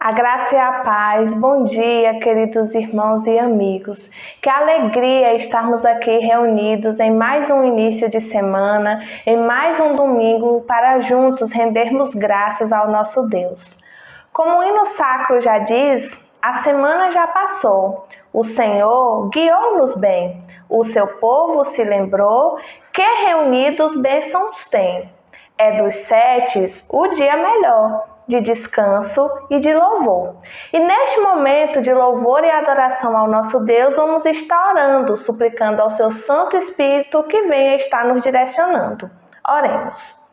A graça e a paz, bom dia, queridos irmãos e amigos. Que alegria estarmos aqui reunidos em mais um início de semana, em mais um domingo, para juntos rendermos graças ao nosso Deus. Como o hino sacro já diz, a semana já passou, o Senhor guiou-nos bem, o seu povo se lembrou que reunidos bênçãos tem. É dos setes o dia melhor, de descanso e de louvor. E neste momento de louvor e adoração ao nosso Deus, vamos estar orando, suplicando ao seu Santo Espírito que venha estar nos direcionando. Oremos.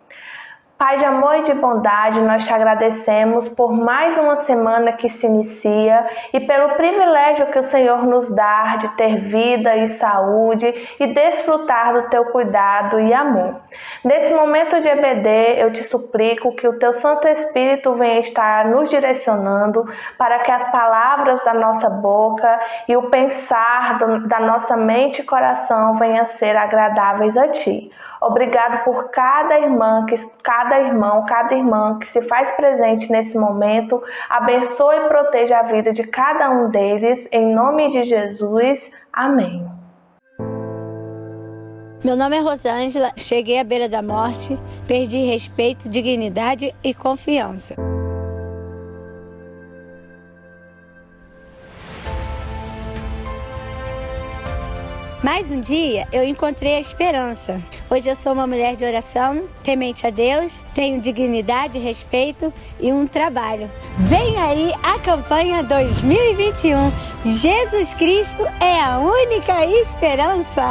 Pai de amor e de bondade, nós te agradecemos por mais uma semana que se inicia e pelo privilégio que o Senhor nos dá de ter vida e saúde e desfrutar do teu cuidado e amor. Nesse momento de EBD, eu te suplico que o teu Santo Espírito venha estar nos direcionando para que as palavras da nossa boca e o pensar da nossa mente e coração venham a ser agradáveis a ti. Obrigado por cada irmão, cada irmã que se faz presente nesse momento. Abençoe e proteja a vida de cada um deles. Em nome de Jesus. Amém. Meu nome é Rosângela. Cheguei à beira da morte. Perdi respeito, dignidade e confiança. Mais um dia eu encontrei a esperança. Hoje eu sou uma mulher de oração, temente a Deus, tenho dignidade, respeito e um trabalho. Vem aí a campanha 2021. Jesus Cristo é a única esperança.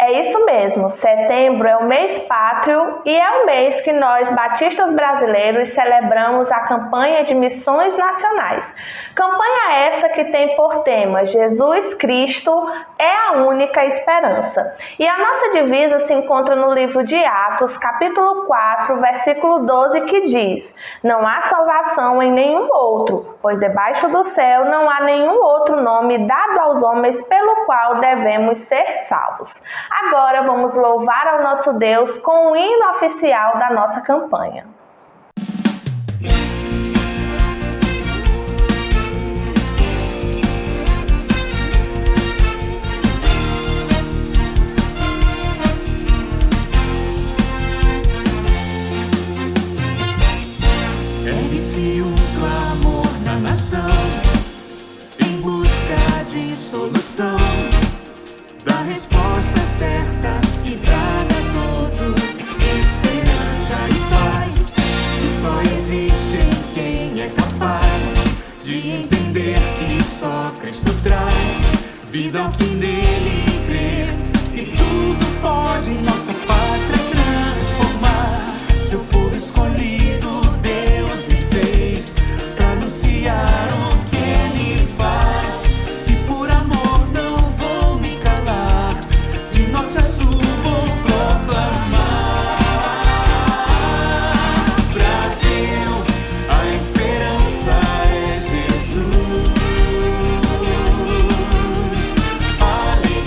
É isso mesmo, setembro é o mês pátrio e é o mês que nós, batistas brasileiros, celebramos a campanha de missões nacionais. Campanha essa que tem por tema Jesus Cristo é a única esperança. E a nossa divisa se encontra no livro de Atos, capítulo 4, versículo 12, que diz: Não há salvação em nenhum outro, pois debaixo do céu não há nenhum outro nome dado aos homens pelo qual devemos ser salvos. Agora vamos louvar ao nosso Deus com o hino oficial da nossa campanha. Ergue-se um clamor na nação, em busca de solução, da resposta certa que traga a todos esperança e paz. E só existe em quem é capaz de entender que só Cristo traz vida ao que nele crer. E tudo pode nossa pátria transformar. Seu povo escolhido Deus me fez pra anunciar o que ele faz. E por amor não vou me calar, de norte a sul vou proclamar. Brasil, a esperança é Jesus. Aleluia.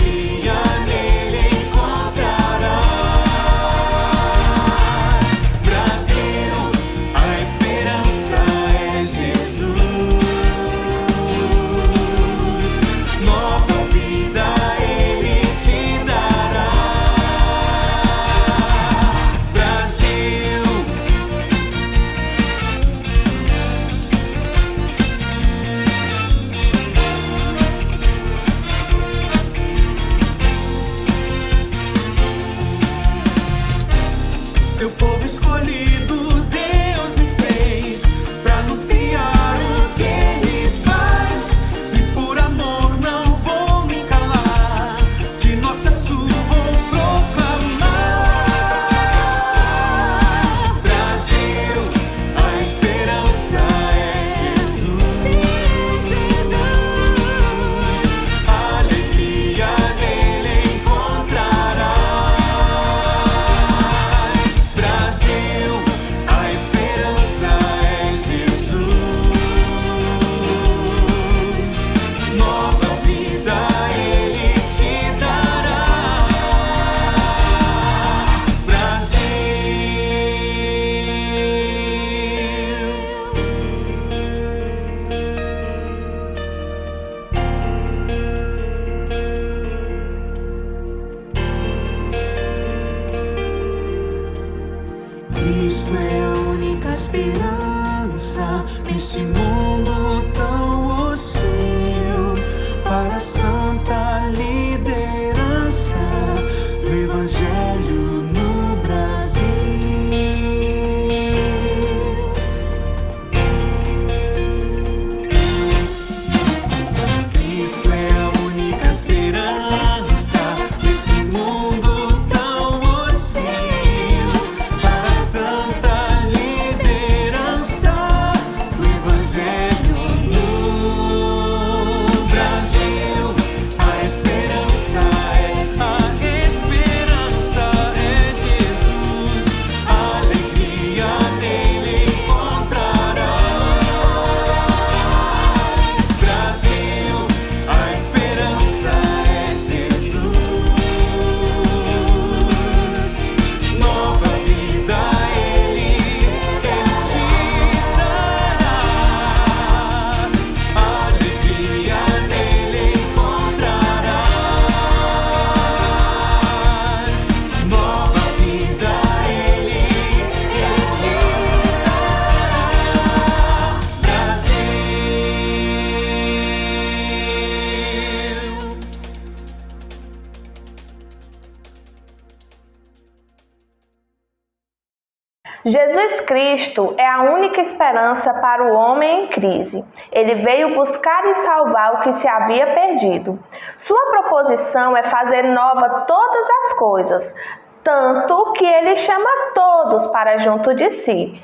esperança nesse mundo tão hostil para a santa liderança do Evangelho no Brasil. Cristo é a única esperança nesse mundo tão hostil para a santa liderança do Evangelho no Brasil. A esperança é Jesus, a alegria nele encontrarás. Brasil, a esperança é Jesus, nova vida ele te dará. Alegria nele encontrarás, nova vida ele te dará. Jesus Cristo é a única esperança para o homem em crise. Ele veio buscar e salvar o que se havia perdido. Sua proposição é fazer nova todas as coisas, tanto que ele chama todos para junto de si.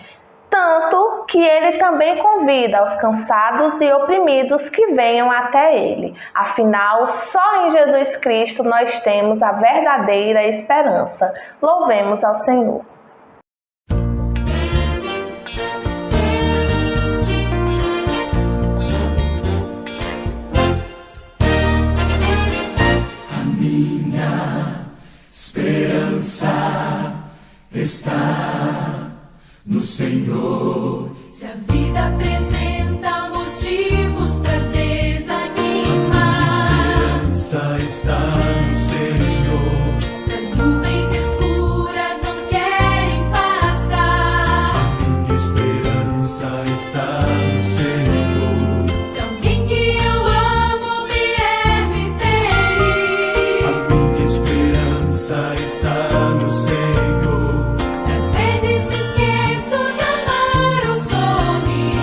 Tanto que ele também convida os cansados e oprimidos que venham até ele. Afinal, só em Jesus Cristo nós temos a verdadeira esperança. Louvemos ao Senhor. Esperança está no Senhor. Se a vida apresenta motivos para desanimar, Esperança está no Senhor. se as nuvens escuras não querem passar, Minha esperança está no Senhor. se alguém que eu amo vier me ferir, Minha esperança está no Senhor. se às vezes me esqueço de amar ou sorrir,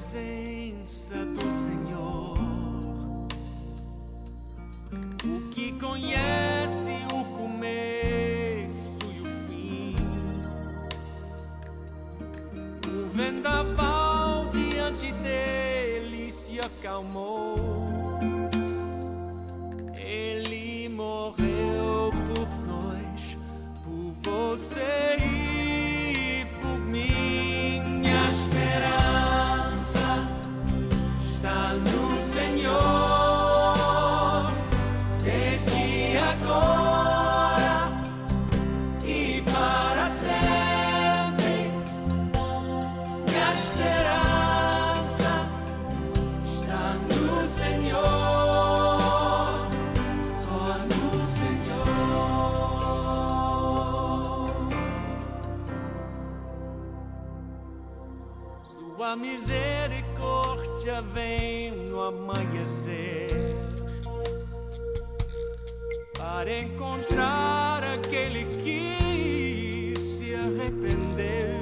presença do Senhor, o que conhece o começo e o fim, o vendaval diante dele se acalmou. Ele morreu por nós, por você e por mim. Minha esperança está no Senhor, desde agora e para sempre. Minha esperança está no Senhor, só no Senhor. Sua misericórdia vem no amanhecer para encontrar aquele que se arrependeu.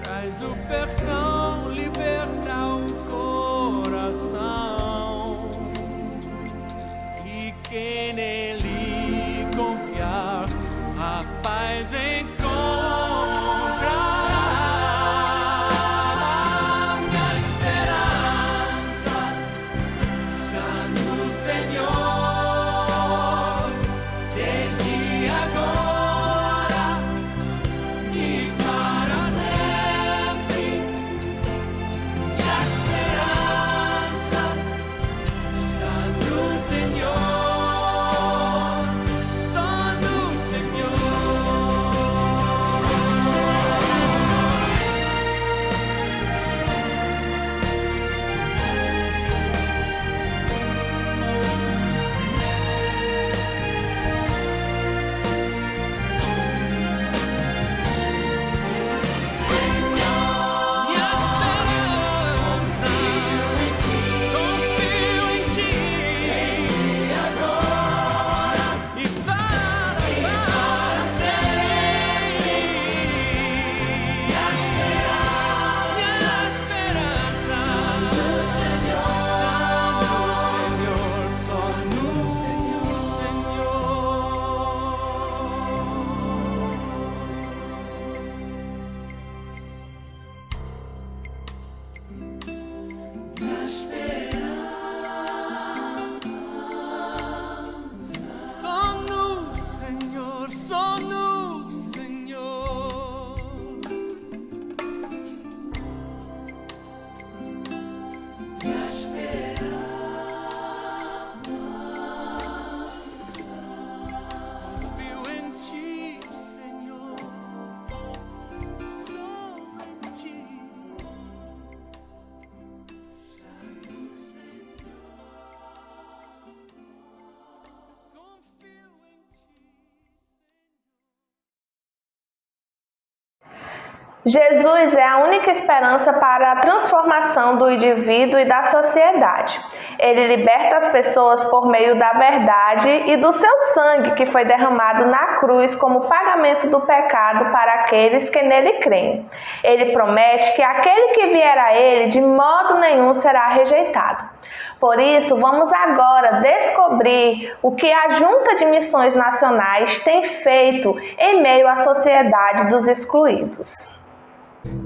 Traz o perdão, liberta o coração, e quem nele confiar, a paz encontrará. Minha esperança está no Senhor, desde agora e para sempre. Minha esperança está no Senhor, só no Senhor. Minha esperança, confio em Ti, desde agora e para sempre. Minha esperança no Senhor, só no Senhor. Minha esperança só no Senhor, só no Senhor. Minha esperança, confio em Ti, Senhor, só em Ti. Está no Senhor, confio em Ti. Jesus é a única esperança para a transformação do indivíduo e da sociedade. Ele liberta as pessoas por meio da verdade e do seu sangue que foi derramado na cruz como pagamento do pecado para aqueles que nele creem. Ele promete que aquele que vier a ele de modo nenhum será rejeitado. Por isso, vamos agora descobrir o que a Junta de Missões Nacionais tem feito em meio à sociedade dos excluídos.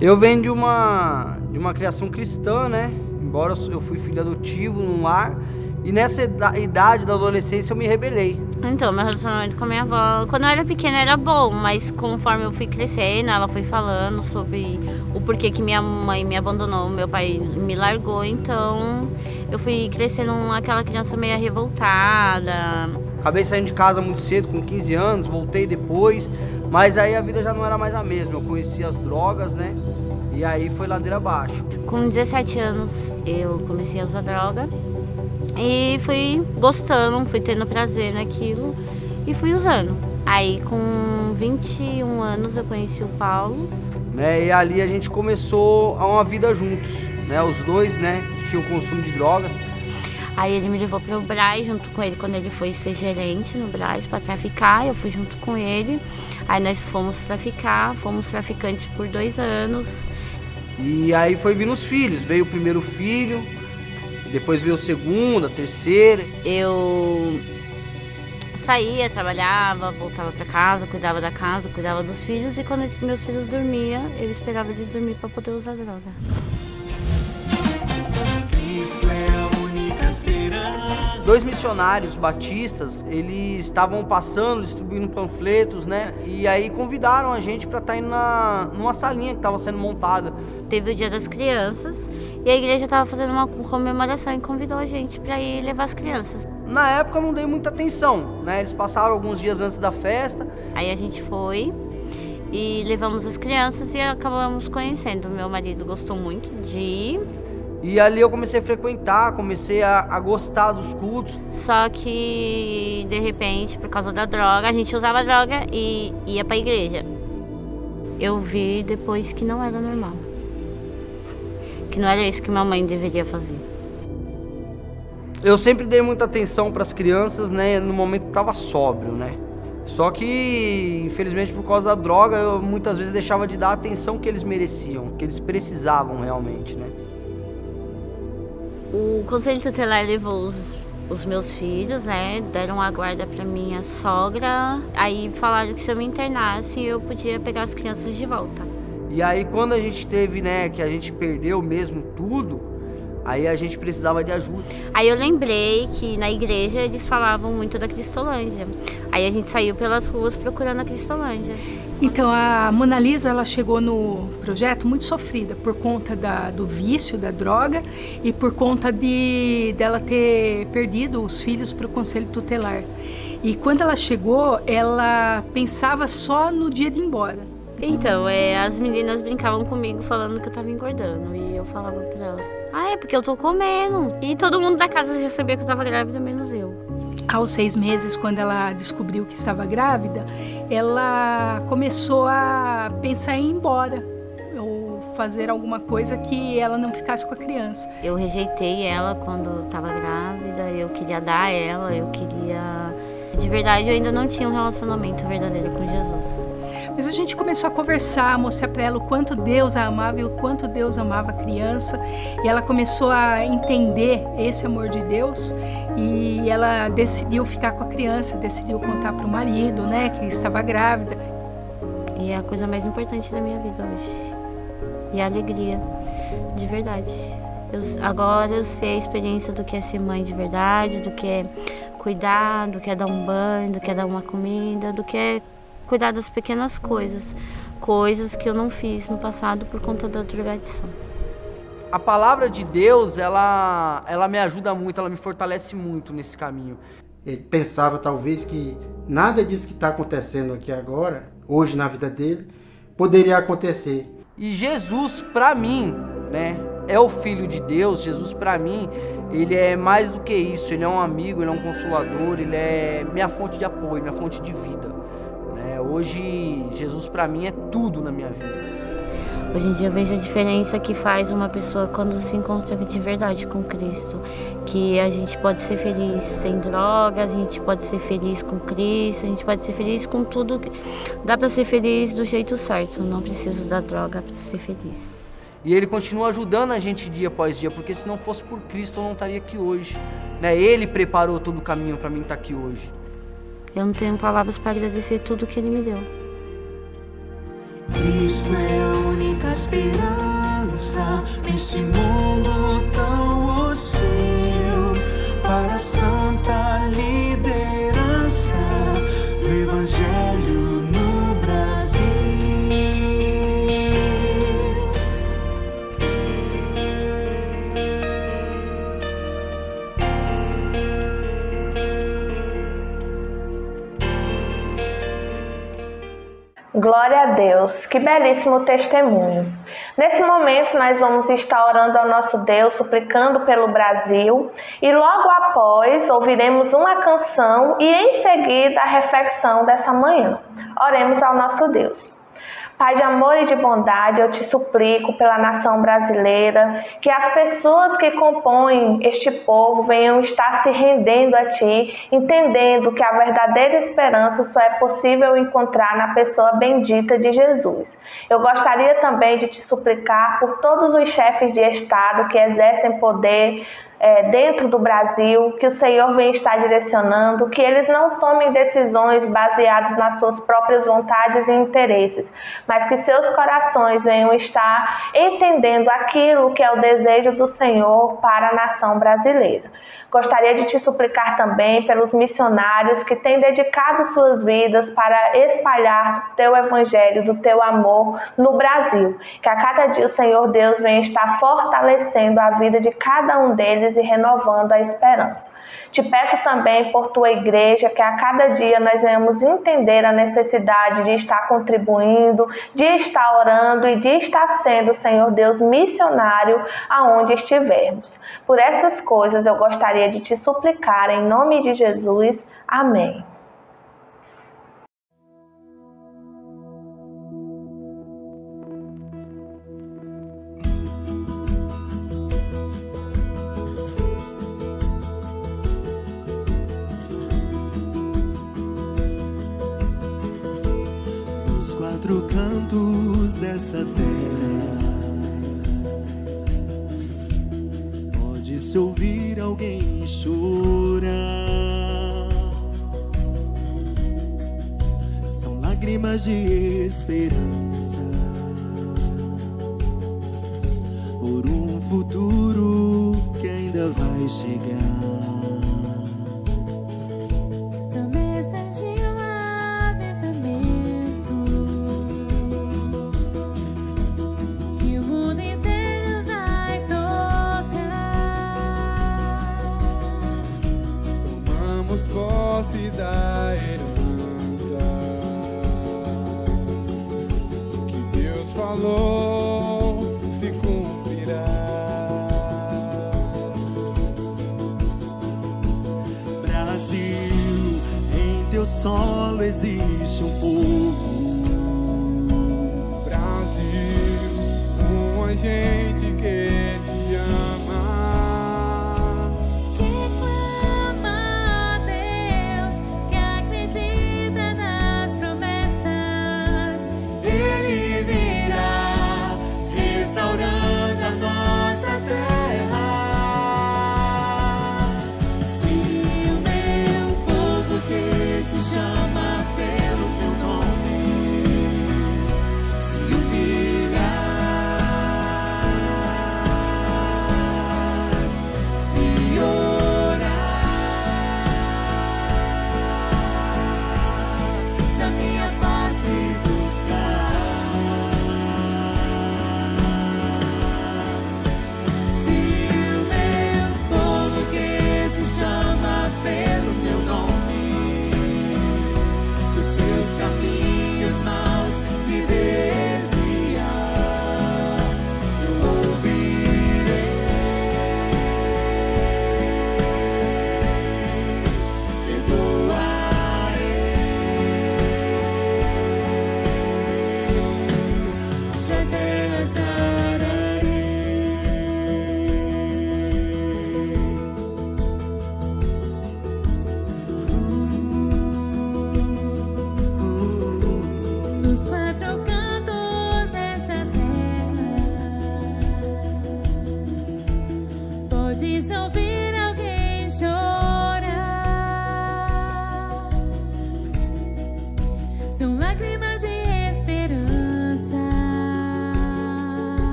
Eu venho de uma criação cristã, né? Embora eu fui filho adotivo num lar, e nessa idade da adolescência eu me rebelei. Então, meu relacionamento com a minha avó, quando eu era pequena era bom, mas conforme eu fui crescendo, ela foi falando sobre o porquê que minha mãe me abandonou, meu pai me largou, então eu fui crescendo aquela criança meio revoltada. Acabei saindo de casa muito cedo, com 15 anos, voltei depois, mas aí a vida já não era mais a mesma. Eu conheci as drogas, né? E aí foi ladeira abaixo. Com 17 anos eu comecei a usar droga e fui gostando, fui tendo prazer naquilo e fui usando. Aí com 21 anos eu conheci o Paulo. E ali a gente começou a uma vida juntos, né? Os dois, né, tinham o consumo de drogas. Aí ele me levou pro Brás junto com ele quando ele foi ser gerente no Brás para traficar. Eu fui junto com ele. Aí nós fomos traficar, fomos traficantes por 2 anos. E aí foi vindo os filhos, veio o primeiro filho, depois veio o segundo, a terceira. Eu saía, trabalhava, voltava pra casa, cuidava da casa, cuidava dos filhos, e quando os meus filhos dormiam, eu esperava eles dormir pra poder usar droga. Cristo é a única esperança. 2 missionários batistas, eles estavam passando, distribuindo panfletos, né? E aí convidaram a gente para estar indo numa salinha que estava sendo montada. Teve o Dia das Crianças e a igreja estava fazendo uma comemoração e convidou a gente para ir levar as crianças. Na época eu não dei muita atenção, né? Eles passaram alguns dias antes da festa. Aí a gente foi e levamos as crianças e acabamos conhecendo. Meu marido gostou muito de ir. E ali eu comecei a frequentar, comecei a gostar dos cultos. Só que, de repente, por causa da droga, a gente usava droga e ia pra igreja. Eu vi depois que não era normal. Que não era isso que minha mãe deveria fazer. Eu sempre dei muita atenção para as crianças, né? No momento que estava sóbrio, né? Só que, infelizmente, por causa da droga, eu muitas vezes deixava de dar a atenção que eles mereciam, que eles precisavam realmente, né? O Conselho Tutelar levou os meus filhos, né? Deram a guarda pra minha sogra. Aí falaram que se eu me internasse, eu podia pegar as crianças de volta. E aí quando a gente teve, né, que a gente perdeu mesmo tudo, aí a gente precisava de ajuda. Aí eu lembrei que na igreja eles falavam muito da Cristolândia. Aí a gente saiu pelas ruas procurando a Cristolândia. Então a Mona Lisa, ela chegou no projeto muito sofrida por conta do vício, da droga, e por conta dela ter perdido os filhos para o Conselho Tutelar. E quando ela chegou, ela pensava só no dia de ir embora. Então, as meninas brincavam comigo falando que eu tava engordando. E eu falava pra elas, é porque eu tô comendo. E todo mundo da casa já sabia que eu tava grávida, menos eu. Aos 6 meses, quando ela descobriu que estava grávida, ela começou a pensar em ir embora, ou fazer alguma coisa que ela não ficasse com a criança. Eu rejeitei ela quando estava grávida, eu queria dar ela, eu queria... De verdade, eu ainda não tinha um relacionamento verdadeiro com Jesus. Mas a gente começou a conversar, a mostrar para ela o quanto Deus a amava e o quanto Deus amava a criança. E ela começou a entender esse amor de Deus e ela decidiu ficar com a criança, decidiu contar para o marido, né, que estava grávida. E é a coisa mais importante da minha vida hoje. E a alegria, de verdade. Agora eu sei a experiência do que é ser mãe de verdade, do que é cuidar, do que é dar um banho, do que é dar uma comida, do que é cuidar das pequenas coisas. Coisas que eu não fiz no passado por conta da drogadição. A palavra de Deus, ela me ajuda muito, ela me fortalece muito nesse caminho. Ele pensava talvez que nada disso que está acontecendo aqui agora, hoje na vida dele, poderia acontecer. E Jesus, para mim, né, é o Filho de Deus. Jesus, para mim, ele é mais do que isso. Ele é um amigo, ele é um consolador, ele é minha fonte de apoio, minha fonte de vida. Né? Hoje, Jesus, para mim, é tudo na minha vida. Hoje em dia eu vejo a diferença que faz uma pessoa quando se encontra de verdade com Cristo. Que a gente pode ser feliz sem drogas, a gente pode ser feliz com Cristo, a gente pode ser feliz com tudo. Dá para ser feliz do jeito certo, não preciso da droga para ser feliz. E ele continua ajudando a gente dia após dia, porque se não fosse por Cristo eu não estaria aqui hoje. Né? Ele preparou todo o caminho para mim estar aqui hoje. Eu não tenho palavras para agradecer tudo que ele me deu. Cristo é a única esperança nesse mundo tão hostil. Para a santa liderança do Evangelho no Brasil. Glória a Deus, que belíssimo testemunho. Nesse momento nós vamos estar orando ao nosso Deus, suplicando pelo Brasil e logo após ouviremos uma canção e em seguida a reflexão dessa manhã. Oremos ao nosso Deus. Pai de amor e de bondade, eu te suplico pela nação brasileira, que as pessoas que compõem este povo venham estar se rendendo a Ti, entendendo que a verdadeira esperança só é possível encontrar na pessoa bendita de Jesus. Eu gostaria também de te suplicar por todos os chefes de Estado que exercem poder dentro do Brasil, que o Senhor venha estar direcionando, que eles não tomem decisões baseadas nas suas próprias vontades e interesses, mas que seus corações venham estar entendendo aquilo que é o desejo do Senhor para a nação brasileira. Gostaria de te suplicar também pelos missionários que têm dedicado suas vidas para espalhar o teu evangelho, do teu amor no Brasil. Que a cada dia o Senhor Deus venha estar fortalecendo a vida de cada um deles e renovando a esperança. Te peço também por tua igreja que a cada dia nós venhamos entender a necessidade de estar contribuindo, de estar orando e de estar sendo, Senhor Deus, missionário aonde estivermos. Por essas coisas eu gostaria de te suplicar em nome de Jesus. Amém. Quatro cantos dessa terra pode-se ouvir alguém chorar. São lágrimas de esperança por um futuro que ainda vai chegar. Posse da herança, o que Deus falou se cumprirá. Brasil, em teu solo existe um povo. Brasil, uma gente que te ama.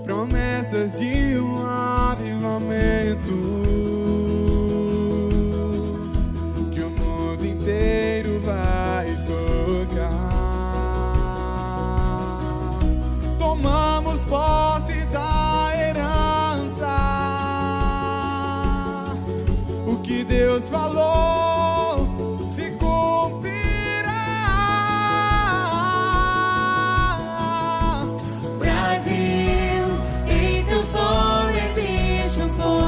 Promessas de um avivamento que o mundo inteiro vai tocar. Tomamos posse da herança, o que Deus falou se cumprirá. Brasil, em teu solo existe um povo.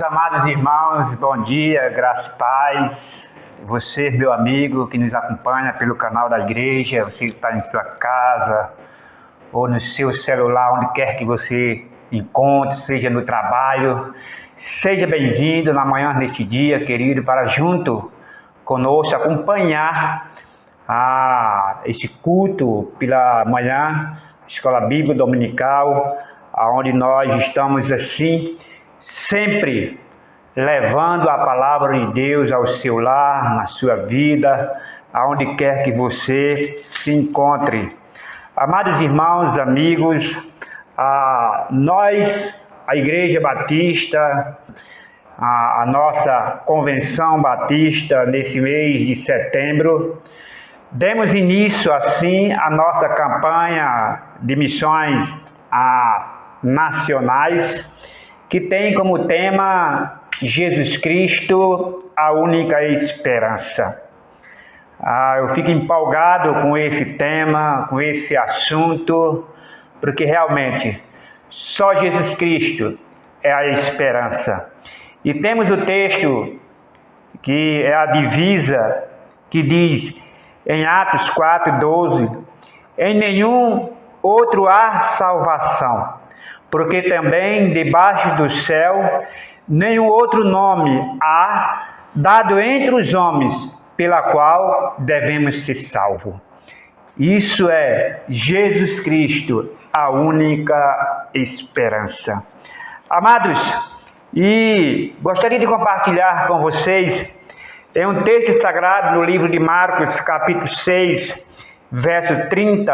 amados irmãos, bom dia, graça e paz. Você, meu amigo, que nos acompanha pelo canal da igreja, você que está em sua casa ou no seu celular, onde quer que você encontre, seja no trabalho, seja bem-vindo na manhã deste dia, querido, para junto conosco acompanhar esse culto pela manhã, Escola Bíblica Dominical, onde nós estamos assim, sempre levando a palavra de Deus ao seu lar, na sua vida, aonde quer que você se encontre. Amados irmãos, amigos, nós, a Igreja Batista, a nossa Convenção Batista, nesse mês de setembro, demos início assim à nossa campanha de missões nacionais, que tem como tema Jesus Cristo, a única esperança. Eu fico empolgado com esse tema, com esse assunto, porque realmente só Jesus Cristo é a esperança. E temos o texto que é a divisa, que diz em Atos 4:12, em nenhum outro há salvação, porque também debaixo do céu nenhum outro nome há dado entre os homens pela qual devemos ser salvos. Isso é Jesus Cristo, a única esperança. Amados, e gostaria de compartilhar com vocês um texto sagrado no livro de Marcos, capítulo 6, verso 30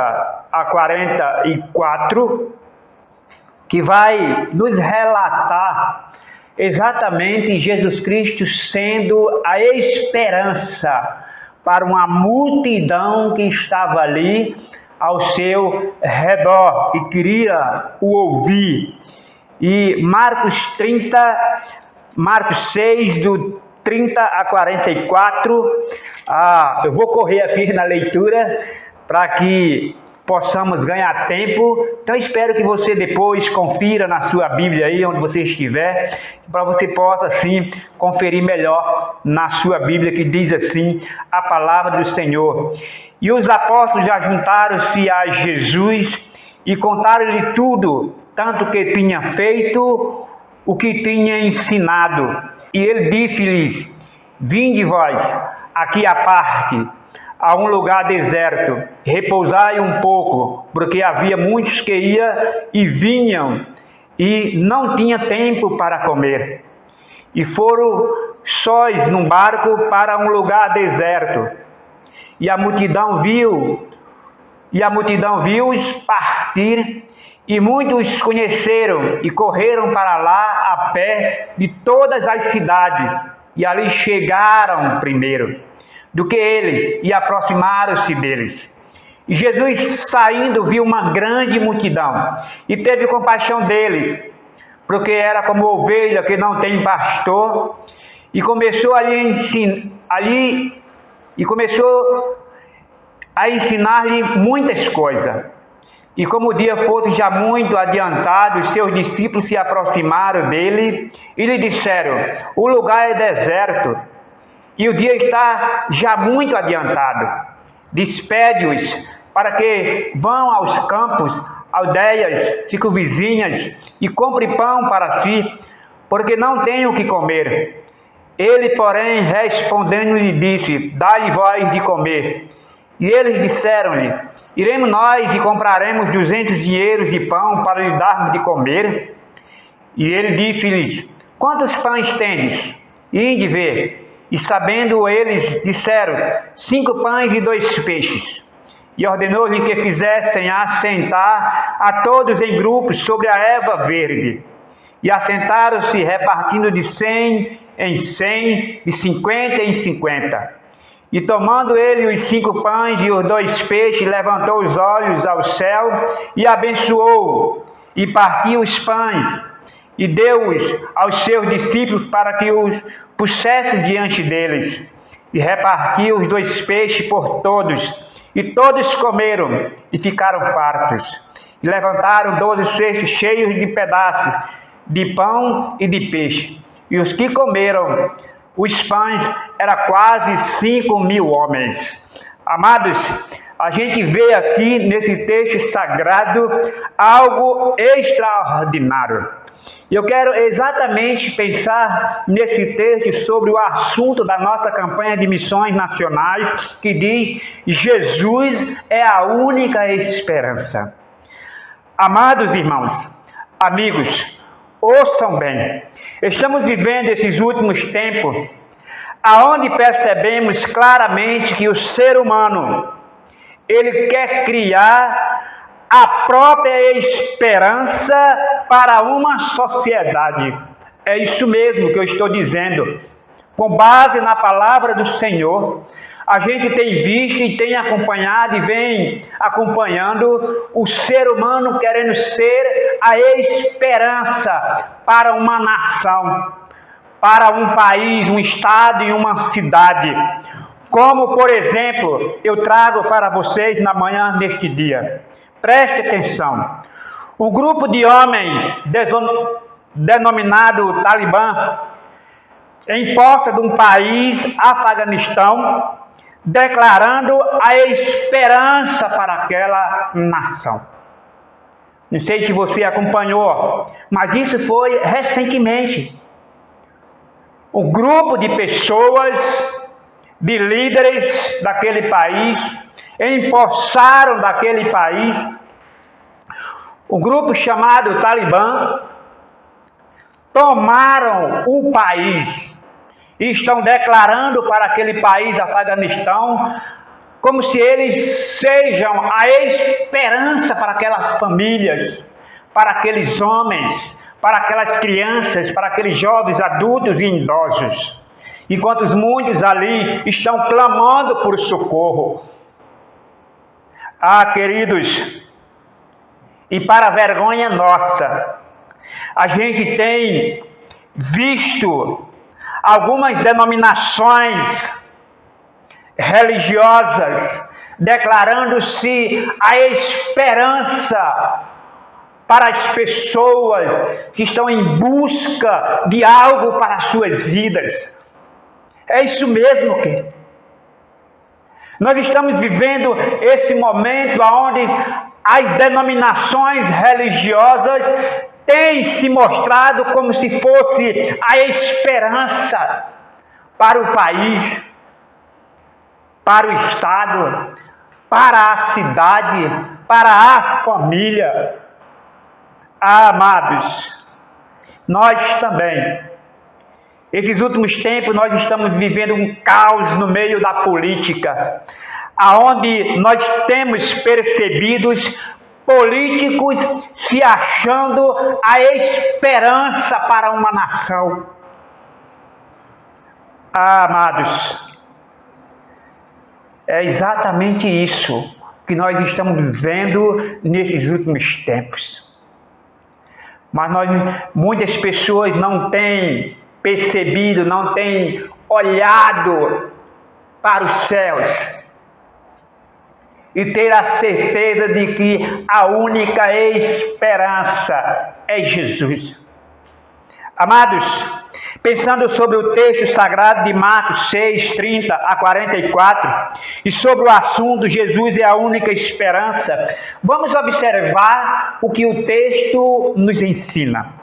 a 44, que vai nos relatar exatamente Jesus Cristo sendo a esperança para uma multidão que estava ali ao seu redor e queria o ouvir. E Marcos 6, do 30 a 44, eu vou correr aqui na leitura para que possamos ganhar tempo. Então espero que você depois confira na sua Bíblia aí, onde você estiver, para você possa assim conferir melhor na sua Bíblia, que diz assim a palavra do Senhor. E os apóstolos já juntaram-se a Jesus e contaram-lhe tudo, tanto que tinha feito, o que tinha ensinado. E ele disse-lhes: vinde vós aqui à parte, a um lugar deserto, repousai um pouco, porque havia muitos que iam e vinham, e não tinha tempo para comer. E foram sós num barco para um lugar deserto. E a multidão viu-os partir, e muitos conheceram e correram para lá a pé de todas as cidades, e ali chegaram primeiro do que eles, e aproximaram-se deles. E Jesus, saindo, viu uma grande multidão, e teve compaixão deles, porque era como ovelha que não tem pastor, e começou a ensinar-lhe muitas coisas. E como o dia fosse já muito adiantado, os seus discípulos se aproximaram dele e lhe disseram: o lugar é deserto, e o dia está já muito adiantado. Despede-os para que vão aos campos, aldeias circunvizinhas, e comprem pão para si, porque não têm o que comer. Ele, porém, respondendo, lhe disse: dai-lhe vós de comer. E eles disseram-lhe: iremos nós e compraremos 200 dinheiros de pão para lhe darmos de comer? E ele disse-lhes: quantos pães tendes? Ide ver. E sabendo eles, disseram: 5 pães e 2 peixes. E ordenou-lhe que fizessem assentar a todos em grupos sobre a erva verde. E assentaram-se, repartindo de 100 em 100, de 50 em 50. E tomando ele os 5 pães e os 2 peixes, levantou os olhos ao céu e abençoou, e partiu os pães, e deu-os aos seus discípulos para que os pusesse diante deles. E repartiu os 2 peixes por todos, e todos comeram e ficaram fartos. E levantaram 12 cestos cheios de pedaços de pão e de peixe. e os que comeram os pães eram quase 5.000 homens. Amados, a gente vê aqui nesse texto sagrado algo extraordinário. Eu quero exatamente pensar nesse texto sobre o assunto da nossa campanha de missões nacionais, que diz: Jesus é a única esperança. Amados irmãos, amigos, ouçam bem. Estamos vivendo esses últimos tempos, aonde percebemos claramente que o ser humano, ele quer criar a própria esperança para uma sociedade. É isso mesmo que eu estou dizendo. Com base na palavra do Senhor, a gente tem visto e tem acompanhado e vem acompanhando o ser humano querendo ser a esperança para uma nação, para um país, um estado e uma cidade. Como, por exemplo, eu trago para vocês na manhã deste dia. Preste atenção. Um grupo de homens denominado Talibã, em posse de um país, Afeganistão, declarando a esperança para aquela nação. Não sei se você acompanhou, mas isso foi recentemente. Um grupo de pessoas, de líderes daquele país, empossaram daquele país, o grupo chamado Talibã, tomaram o país e estão declarando para aquele país, Afeganistão, como se eles sejam a esperança para aquelas famílias, para aqueles homens, para aquelas crianças, para aqueles jovens, adultos e idosos. Enquanto muitos ali estão clamando por socorro. Ah, queridos, e para a vergonha nossa, a gente tem visto algumas denominações religiosas declarando-se a esperança para as pessoas que estão em busca de algo para as suas vidas. É isso mesmo, que nós estamos vivendo esse momento onde as denominações religiosas têm se mostrado como se fosse a esperança para o país, para o estado, para a cidade, para a família. Ah, amados, nós também, esses últimos tempos, nós estamos vivendo um caos no meio da política, aonde nós temos percebido políticos se achando a esperança para uma nação. Ah, amados, é exatamente isso que nós estamos vendo nesses últimos tempos. Mas muitas pessoas não têm percebido, não têm olhado para os céus e ter a certeza de que a única esperança é Jesus. Amados, pensando sobre o texto sagrado de Marcos 6, 30 a 44, e sobre o assunto Jesus é a única esperança, vamos observar o que o texto nos ensina.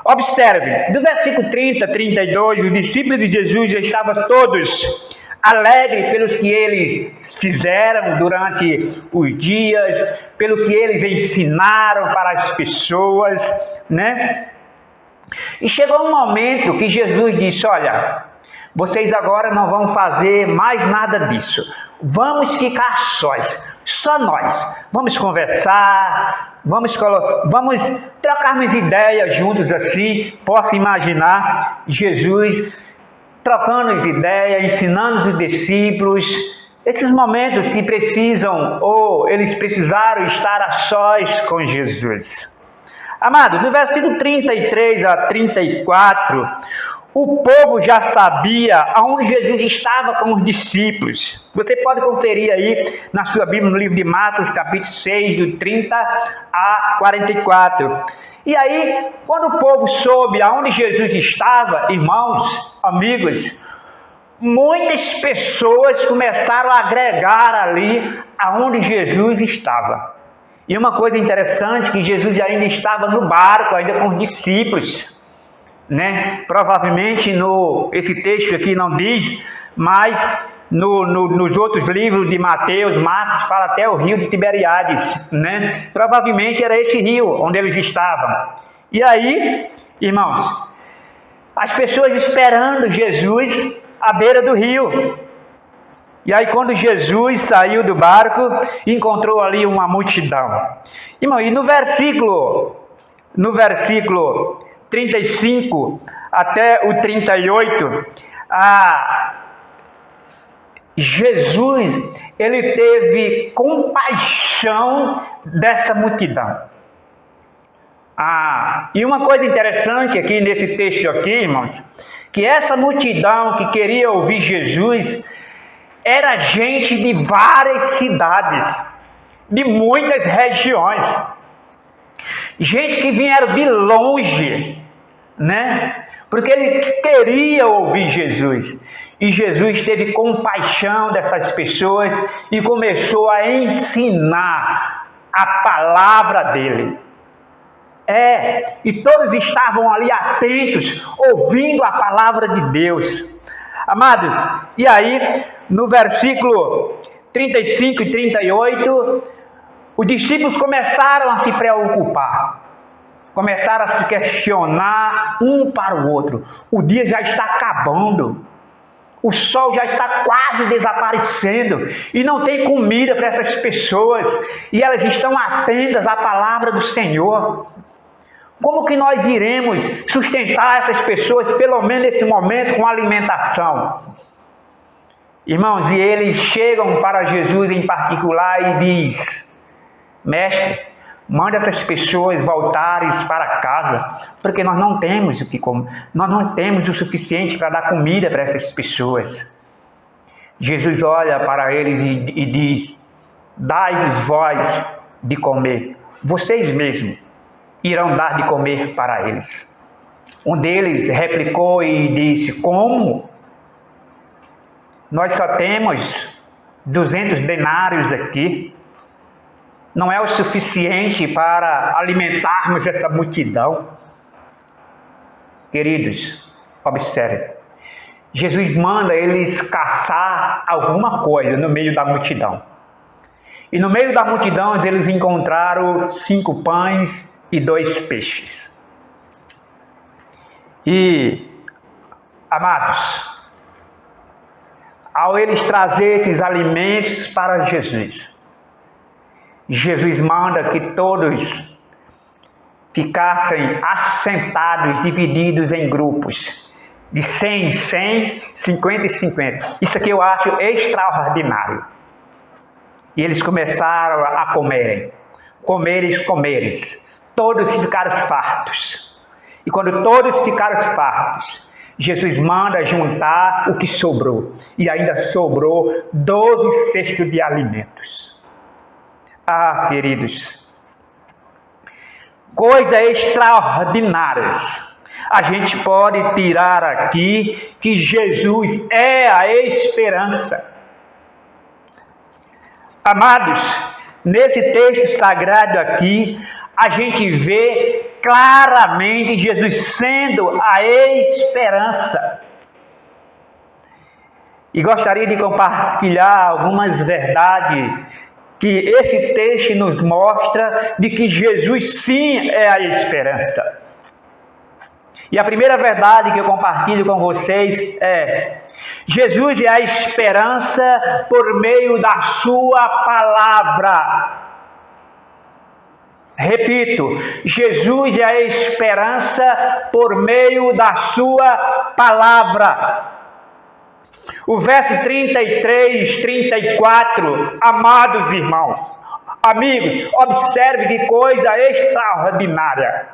Observe, do versículo 30 a 32, os discípulos de Jesus já estavam todos alegres pelos que eles fizeram durante os dias, pelos que eles ensinaram para as pessoas, né? E chegou um momento que Jesus disse: olha, vocês agora não vão fazer mais nada disso. Vamos ficar só nós. Vamos conversar, vamos trocarmos ideias juntos assim. Posso imaginar Jesus trocando ideias, ensinando os discípulos. Esses momentos que precisam, ou eles precisaram estar a sós com Jesus. Amados, no versículo 33 a 34, o povo já sabia aonde Jesus estava com os discípulos. Você pode conferir aí na sua Bíblia, no livro de Marcos, capítulo 6, do 30 a 44. E aí, quando o povo soube aonde Jesus estava, irmãos, amigos, muitas pessoas começaram a agregar ali aonde Jesus estava. E uma coisa interessante, que Jesus ainda estava no barco, ainda com os discípulos, né? Provavelmente esse texto aqui não diz, mas nos outros livros de Mateus, Marcos, fala até o rio de Tiberíades, né? Provavelmente era esse rio onde eles estavam. E aí, irmãos, as pessoas esperando Jesus à beira do rio. E aí, quando Jesus saiu do barco, encontrou ali uma multidão. Irmão, e no versículo 35 até o 38, Jesus, ele teve compaixão dessa multidão. E uma coisa interessante aqui nesse texto aqui, irmãos, que essa multidão que queria ouvir Jesus era gente de várias cidades, de muitas regiões, gente que vieram de longe, né? Porque ele queria ouvir Jesus. E Jesus teve compaixão dessas pessoas e começou a ensinar a palavra dele. E todos estavam ali atentos, ouvindo a palavra de Deus. Amados, e aí, no versículo 35 e 38, os discípulos começaram a se preocupar, começaram a se questionar um para o outro. O dia já está acabando, o sol já está quase desaparecendo, e não tem comida para essas pessoas, e elas estão atentas à palavra do Senhor. Como que nós iremos sustentar essas pessoas, pelo menos nesse momento, com alimentação? Irmãos, e eles chegam para Jesus em particular e diz: Mestre, manda essas pessoas voltarem para casa, porque nós não temos o que comer, nós não temos o suficiente para dar comida para essas pessoas. Jesus olha para eles e diz: Dai-lhes vós de comer, vocês mesmos irão dar de comer para eles. Um deles replicou e disse: Como? Nós só temos 200 denários aqui. Não é o suficiente para alimentarmos essa multidão. Queridos, observe. Jesus manda eles caçar alguma coisa no meio da multidão. E no meio da multidão eles encontraram 5 pães e 2 peixes. E, amados, ao eles trazer esses alimentos para Jesus, Jesus manda que todos ficassem assentados, divididos em grupos, de 100 em 100, 50 e 50. Isso aqui eu acho extraordinário. E eles começaram a comerem. Todos ficaram fartos. E quando todos ficaram fartos, Jesus manda juntar o que sobrou. E ainda sobrou 12 cestos de alimentos. Queridos, coisas extraordinárias a gente pode tirar aqui, que Jesus é a esperança. Amados, nesse texto sagrado aqui, a gente vê claramente Jesus sendo a esperança. E gostaria de compartilhar algumas verdades que esse texto nos mostra de que Jesus sim é a esperança. E a primeira verdade que eu compartilho com vocês é: Jesus é a esperança por meio da sua palavra. Repito, Jesus é a esperança por meio da sua palavra. O verso 33, 34, amados irmãos, amigos, observe que coisa extraordinária.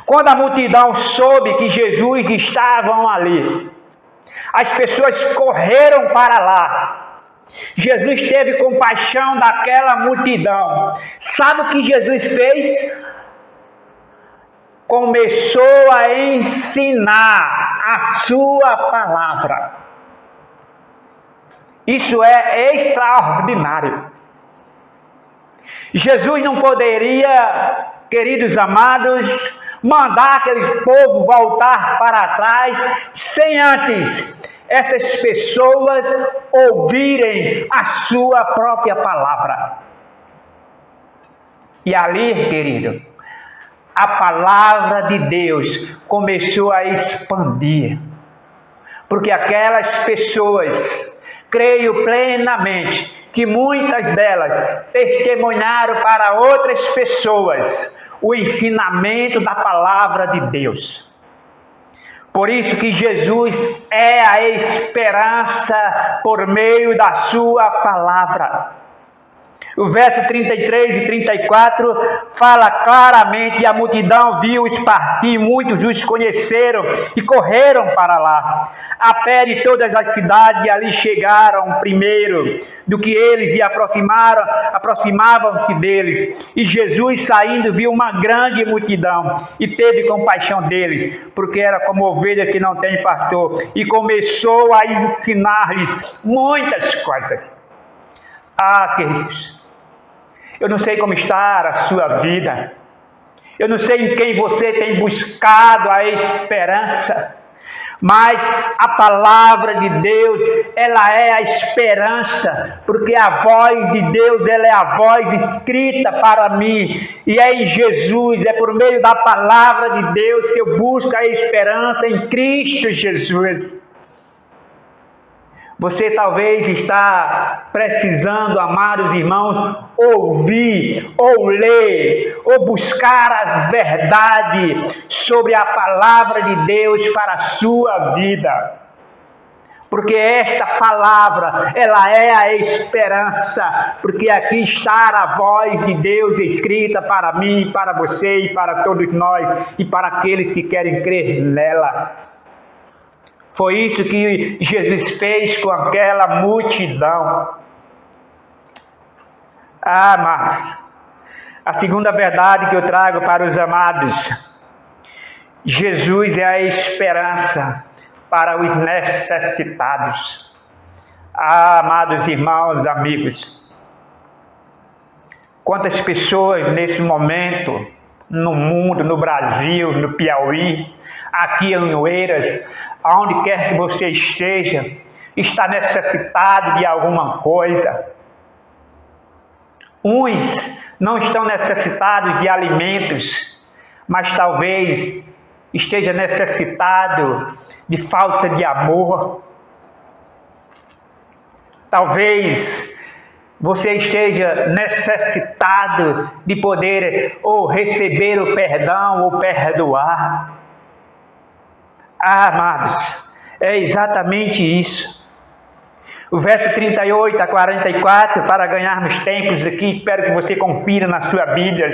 Quando a multidão soube que Jesus estava ali, as pessoas correram para lá. Jesus teve compaixão daquela multidão. Sabe o que Jesus fez? Começou a ensinar a sua palavra. Isso é extraordinário. Jesus não poderia, queridos amados, mandar aquele povo voltar para trás sem antes essas pessoas ouvirem a sua própria palavra. E ali, querido, a palavra de Deus começou a expandir, porque aquelas pessoas, creio plenamente que muitas delas testemunharam para outras pessoas o ensinamento da palavra de Deus. Por isso que Jesus é a esperança por meio da sua palavra. O verso 33 e 34 fala claramente: e a multidão viu-os partir, muitos os conheceram e correram para lá. A pé de todas as cidades, e ali chegaram primeiro do que eles e aproximavam-se deles. E Jesus, saindo, viu uma grande multidão e teve compaixão deles, porque era como ovelhas que não têm pastor, e começou a ensinar-lhes muitas coisas. Ah, queridos, eu não sei como está a sua vida, eu não sei em quem você tem buscado a esperança, mas a palavra de Deus, ela é a esperança, porque a voz de Deus, ela é a voz escrita para mim, e é em Jesus, é por meio da palavra de Deus que eu busco a esperança em Cristo Jesus. Você talvez está precisando, amados irmãos, ouvir, ou ler, ou buscar as verdades sobre a palavra de Deus para a sua vida. Porque esta palavra, ela é a esperança, porque aqui está a voz de Deus escrita para mim, para você e para todos nós, e para aqueles que querem crer nela. Foi isso que Jesus fez com aquela multidão. Ah, amados, a segunda verdade que eu trago para os amados: Jesus é a esperança para os necessitados. Ah, amados irmãos, amigos, quantas pessoas nesse momento, no mundo, no Brasil, no Piauí, aqui em Oeiras, aonde quer que você esteja, está necessitado de alguma coisa. Uns não estão necessitados de alimentos, mas talvez esteja necessitado de falta de amor. Talvez você esteja necessitado de poder ou receber o perdão ou perdoar. Ah, amados, é exatamente isso. O verso 38 a 44, para ganharmos tempos aqui, espero que você confira na sua Bíblia.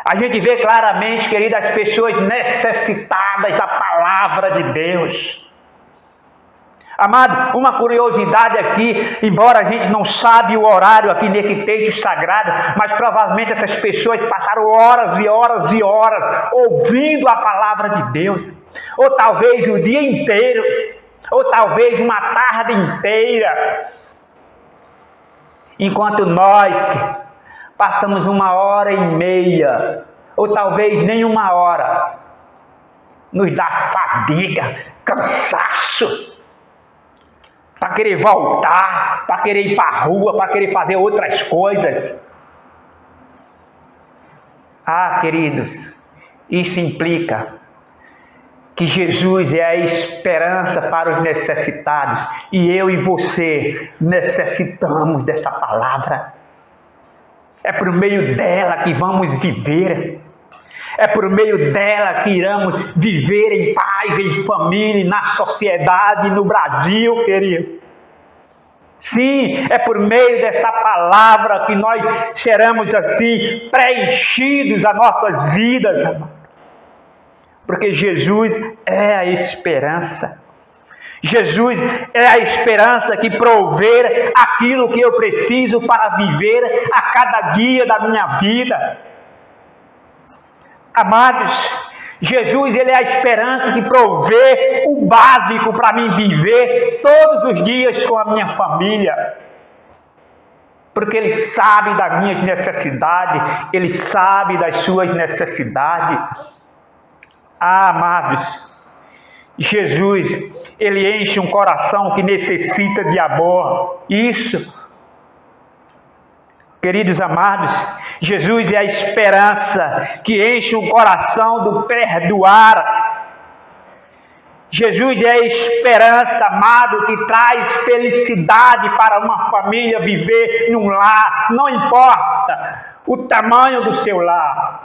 A gente vê claramente, querido, as pessoas necessitadas da palavra de Deus. Amado, uma curiosidade aqui, embora a gente não sabe o horário aqui nesse texto sagrado, mas provavelmente essas pessoas passaram horas e horas e horas ouvindo a palavra de Deus, ou talvez o dia inteiro, ou talvez uma tarde inteira, enquanto nós passamos 1h30, ou talvez nem 1 hora, nos dá fadiga, cansaço, para querer voltar, para querer ir para a rua, para querer fazer outras coisas. Ah, queridos, isso implica que Jesus é a esperança para os necessitados, e eu e você necessitamos dessa palavra. É por meio dela que vamos viver. É por meio dela que iremos viver em paz, em família, na sociedade, no Brasil, querido. Sim, é por meio dessa palavra que nós seremos assim preenchidos as nossas vidas, Porque Jesus é a esperança. Jesus é a esperança que provê aquilo que eu preciso para viver a cada dia da minha vida. Amados, Jesus, ele é a esperança que provê o básico para mim viver todos os dias com a minha família. Porque ele sabe das minhas necessidades, ele sabe das suas necessidades. Ah, amados, Jesus, ele enche um coração que necessita de amor. Isso, queridos amados, Jesus é a esperança que enche um coração do perdoar. Jesus é a esperança, amado, que traz felicidade para uma família viver num lar, não importa o tamanho do seu lar.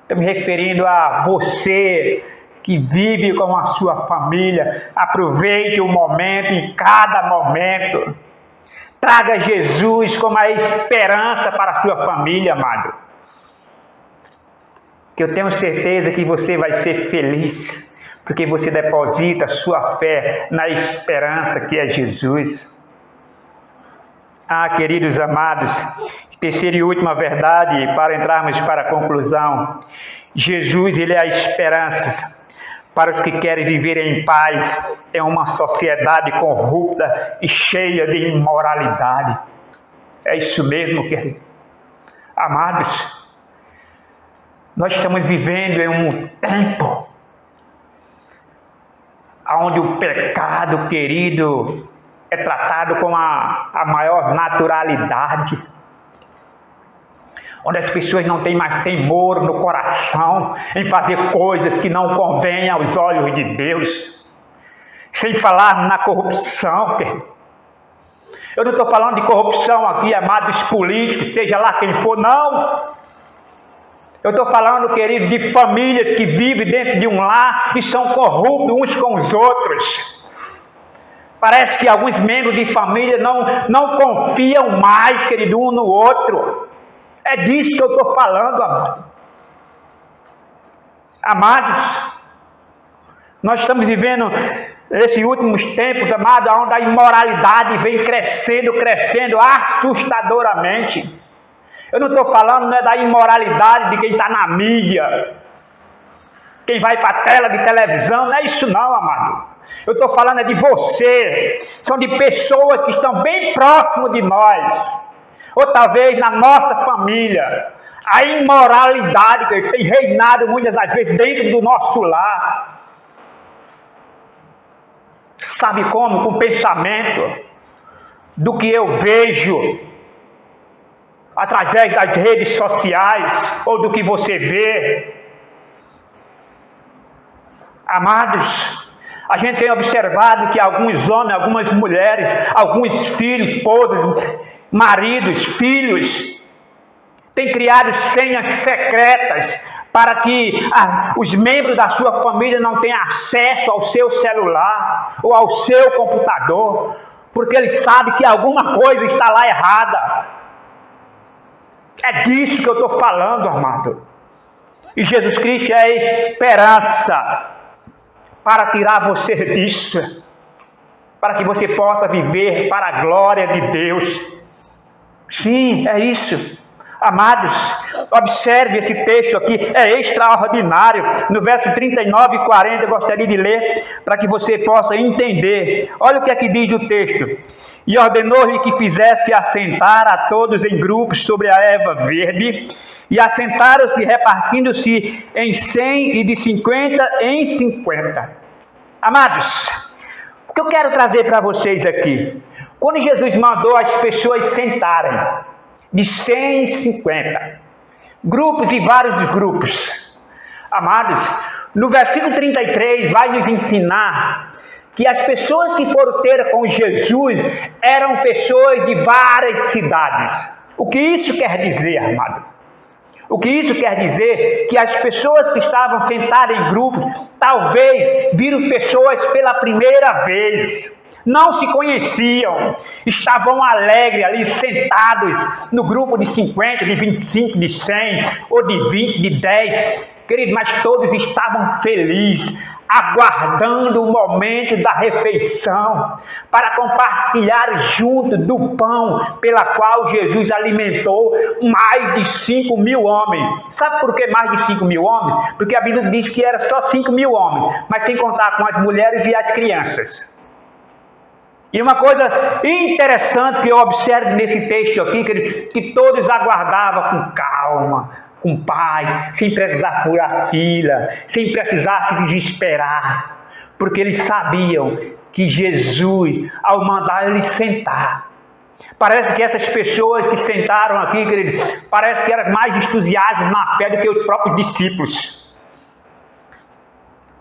Estou me referindo a você que vive com a sua família. Aproveite o momento, em cada momento. Traga Jesus como a esperança para a sua família, amado. Que eu tenho certeza que você vai ser feliz, porque você deposita sua fé na esperança que é Jesus. Ah, queridos amados, terceira e última verdade, para entrarmos para a conclusão. Jesus, ele é a esperança para os que querem viver em paz em uma sociedade corrupta e cheia de imoralidade. É isso mesmo, querido. Amados, nós estamos vivendo em um tempo onde o pecado, querido, é tratado com a maior naturalidade, onde as pessoas não têm mais temor no coração em fazer coisas que não convêm aos olhos de Deus, sem falar na corrupção. Eu não estou falando de corrupção aqui, amados políticos, seja lá quem for, não. Eu estou falando, querido, de famílias que vivem dentro de um lar e são corruptos uns com os outros. Parece que alguns membros de família não confiam mais, querido, um no outro. É disso que eu estou falando, amado. Amados, nós estamos vivendo esses últimos tempos, amado, onde a imoralidade vem crescendo assustadoramente. Eu não estou falando da imoralidade de quem está na mídia, quem vai para a tela de televisão, não é isso não, amado. Eu estou falando de você. São de pessoas que estão bem próximo de nós, ou talvez na nossa família. A imoralidade que tem reinado muitas das vezes dentro do nosso lar. Sabe como? Com o pensamento do que eu vejo através das redes sociais, ou do que você vê. Amados, a gente tem observado que alguns homens, algumas mulheres, alguns filhos, esposas, maridos, filhos, têm criado senhas secretas para que os membros da sua família não tenham acesso ao seu celular ou ao seu computador, porque ele sabe que alguma coisa está lá errada. É disso que eu estou falando, amado. E Jesus Cristo é a esperança para tirar você disso, para que você possa viver para a glória de Deus. Sim, é isso. Amados, observe esse texto aqui, é extraordinário. No verso 39 e 40 eu gostaria de ler para que você possa entender. Olha o que é que diz o texto. E ordenou-lhe que fizesse assentar a todos em grupos sobre a erva verde, e assentaram-se repartindo-se em 100 e de 50 em 50. Amados, o que eu quero trazer para vocês aqui, quando Jesus mandou as pessoas sentarem, de 100 em 50, grupos e vários grupos, amados, no versículo 33 vai nos ensinar que as pessoas que foram ter com Jesus eram pessoas de várias cidades. O que isso quer dizer, amado? O que isso quer dizer? Que as pessoas que estavam sentadas em grupos, talvez viram pessoas pela primeira vez. não se conheciam, estavam alegres ali, sentados no grupo de 50, de 25, de 100, ou de 20, de 10, querido, mas todos estavam felizes, aguardando o momento da refeição, para compartilhar junto do pão, pela qual Jesus alimentou mais de 5.000 homens. Sabe por que mais de 5.000 homens? Porque a Bíblia diz que era só 5.000 homens, mas sem contar com as mulheres e as crianças. E uma coisa interessante que eu observo nesse texto aqui, que todos aguardavam com calma, com paz, sem precisar furar fila, sem precisar se desesperar, porque eles sabiam que Jesus, ao mandar eles sentar, parece que essas pessoas que sentaram aqui, querido, parece que eram mais entusiasmadas na fé do que os próprios discípulos.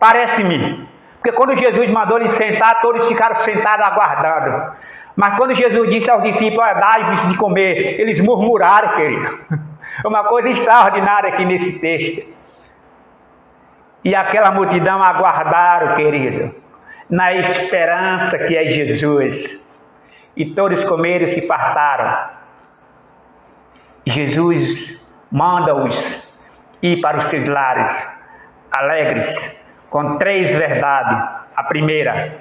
Parece-me. Porque quando Jesus mandou eles sentar, todos ficaram sentados aguardando. Mas quando Jesus disse aos discípulos, dai-vos de comer, eles murmuraram, querido. Uma coisa extraordinária aqui nesse texto. E aquela multidão aguardaram, querido, na esperança que é Jesus. E todos comeram e se fartaram. Jesus manda-os ir para os seus lares, alegres, com 3 verdades. A primeira,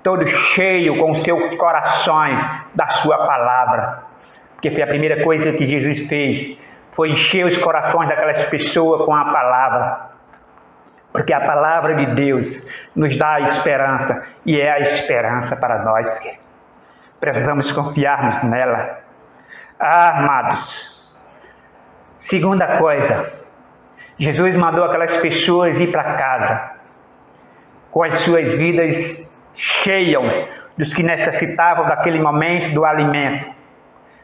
todo cheio com seus corações da sua palavra. Porque foi a primeira coisa que Jesus fez, foi encher os corações daquelas pessoas com a palavra. Porque a palavra de Deus nos dá a esperança, e é a esperança para nós. Precisamos confiarmos nela. Amados, segunda coisa, Jesus mandou aquelas pessoas ir para casa, com as suas vidas cheias dos que necessitavam daquele momento do alimento.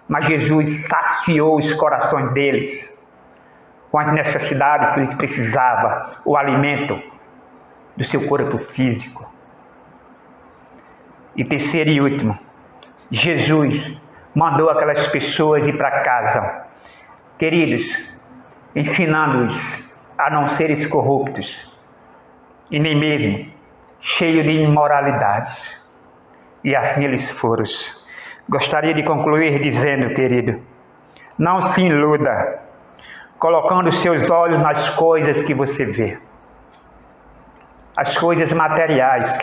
Mas Jesus saciou os corações deles com as necessidades que eles precisavam, o alimento do seu corpo físico. E terceiro e último, Jesus mandou aquelas pessoas ir para casa, queridos, ensinando-os a não serem corruptos e nem mesmo cheios de imoralidades. E assim eles foram. Gostaria de concluir dizendo, querido, não se iluda, colocando seus olhos nas coisas que você vê. As coisas materiais,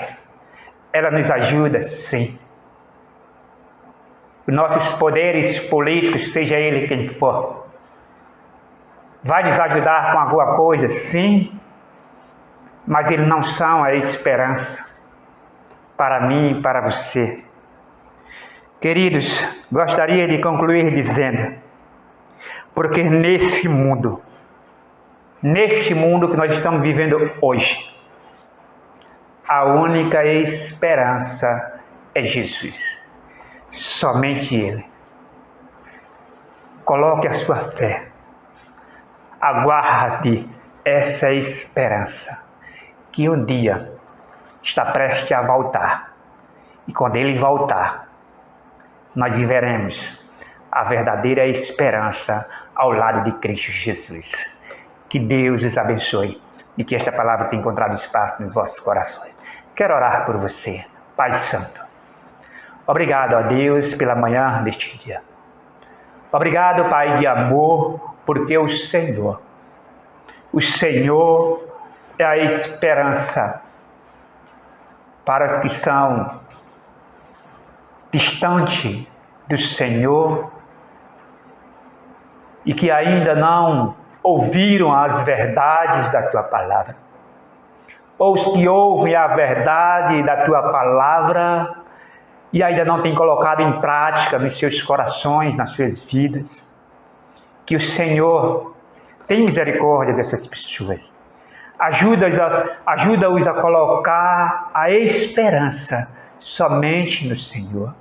ela nos ajuda, sim. Os nossos poderes políticos, seja ele quem for, vai nos ajudar com alguma coisa, sim, mas eles não são a esperança para mim e para você. Queridos, gostaria de concluir dizendo, porque nesse mundo que nós estamos vivendo hoje, a única esperança é Jesus, somente Ele. Coloque a sua fé, aguarde essa esperança, que um dia está prestes a voltar, e quando Ele voltar, nós viveremos a verdadeira esperança ao lado de Cristo Jesus. Que Deus os abençoe e que esta palavra tenha encontrado espaço nos vossos corações. Quero orar por você, Pai Santo. Obrigado a Deus pela manhã deste dia. Obrigado, Pai de amor, porque o Senhor é a esperança para os que são distante do Senhor e que ainda não ouviram as verdades da Tua palavra. Ou os que ouvem a verdade da Tua palavra e ainda não têm colocado em prática nos seus corações, nas suas vidas. Que o Senhor tenha misericórdia dessas pessoas. Ajuda-os a colocar a esperança somente no Senhor.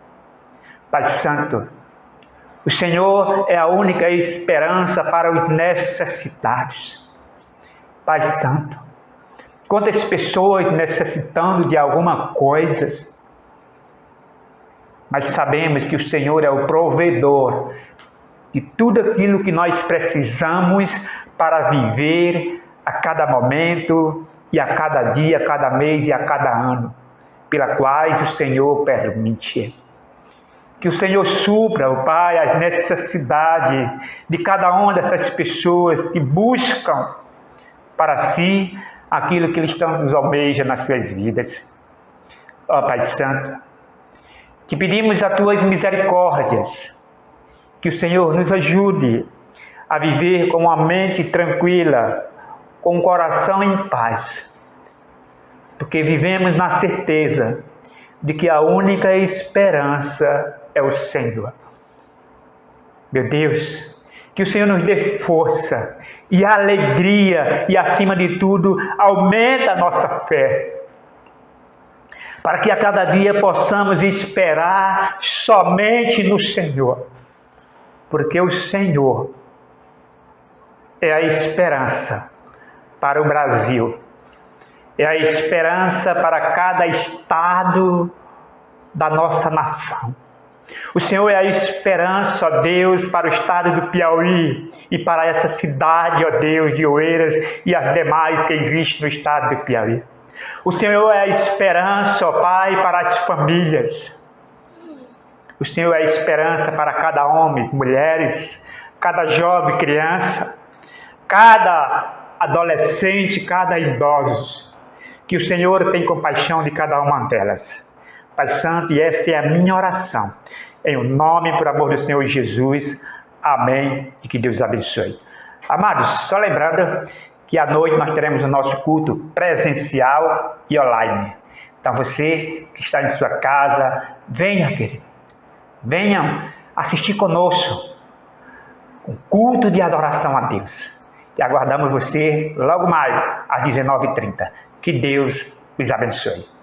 Pai Santo, o Senhor é a única esperança para os necessitados. Pai Santo, quantas pessoas necessitando de alguma coisa, mas sabemos que o Senhor é o provedor de tudo aquilo que nós precisamos para viver a cada momento, e a cada dia, a cada mês e a cada ano. pela quais o Senhor permite. Que o Senhor supra, ó Pai, as necessidades de cada uma dessas pessoas que buscam para si aquilo que eles tanto almejam nas suas vidas. Ó Pai Santo, te pedimos as tuas misericórdias, que o Senhor nos ajude a viver com uma mente tranquila, com um coração em paz, porque vivemos na certeza de que a única esperança é o Senhor. Meu Deus, que o Senhor nos dê força e alegria e, acima de tudo, aumenta a nossa fé, para que a cada dia possamos esperar somente no Senhor, porque o Senhor é a esperança para o Brasil, é a esperança para cada estado da nossa nação. O Senhor é a esperança, ó Deus, para o estado do Piauí e para essa cidade, ó Deus, de Oeiras e as demais que existem no estado do Piauí. O Senhor é a esperança, ó Pai, para as famílias. O Senhor é a esperança para cada homem, mulheres, cada jovem, criança, cada adolescente, cada idoso. Que o Senhor tem compaixão de cada uma delas. Pai Santo, e essa é a minha oração. Em nome e por amor do Senhor Jesus. Amém. E que Deus abençoe. Amados, só lembrando que à noite nós teremos o nosso culto presencial e online. Então você que está em sua casa, venha, querido. Venham assistir conosco um culto de adoração a Deus. E aguardamos você logo mais às 19h30. Que Deus os abençoe.